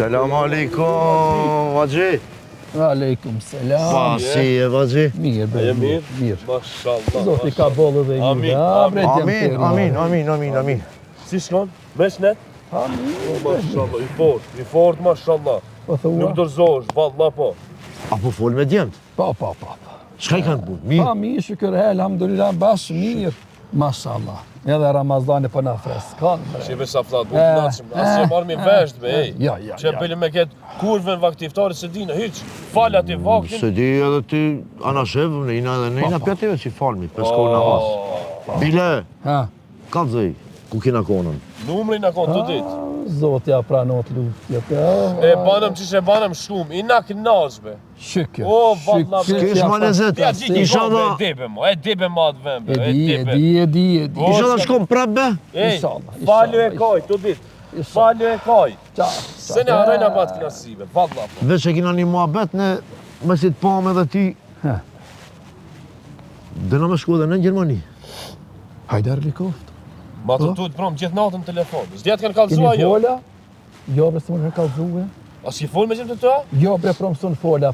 Selam aleikum, vazhi. Aleikum selam. Pa, si e vazhi? Mirë, bre, mirë. Mashallah. Zoti ka bollë dhe Amin, një. Amin. Si shkon? Mesnet? Amin. Mashallah, i fort, mashallah. Po thua? Nuk dorzohesh, valla po. Apo fol me djemt? Po. Çka i kanë punë? Mirë. Pa, mirë, shukër, elhamdulillah, bash, mirë. Mashallah. Edhe Ramazani po na freskon, bre. Shive sa flat, asë marrë mi vesht, be, ej. Ja. Që bëllë me ketë kurven vaktiftari se dina, hyq, falat i vaktin. Se di edhe ti anashev, në ina edhe në ina pjative që i falmi, pesko namaz. Bile, Ha, kalzëj, ku kina konën? Numrin në konë të ditë. Zoti ja pranot luftjet. E banëm që që banëm shumë, i nak nazbe. Shukër. O, valla, bre. S'kesh ma lezet, Ja, gjithë inshallah, e dibe ma të vend, be, E di. inshallah shkom prap be. Ej, Inshallah, falju e kaj, të ditë. Falju e kaj. Se ne harrojnë abat knasive, valla. Veç e kina një muhabet, ne me si të pam edhe ti. Ha. Dëna me shku edhe në Gjermani. Hajdar Likoft. Ma të tutë prom gjithë natën telefon. Zdjetë kanë Keni kalzua jo. fola? Jo, bre, së më në kalzue. A si fol me gjithë të të? Jo, bre, prom së në fola,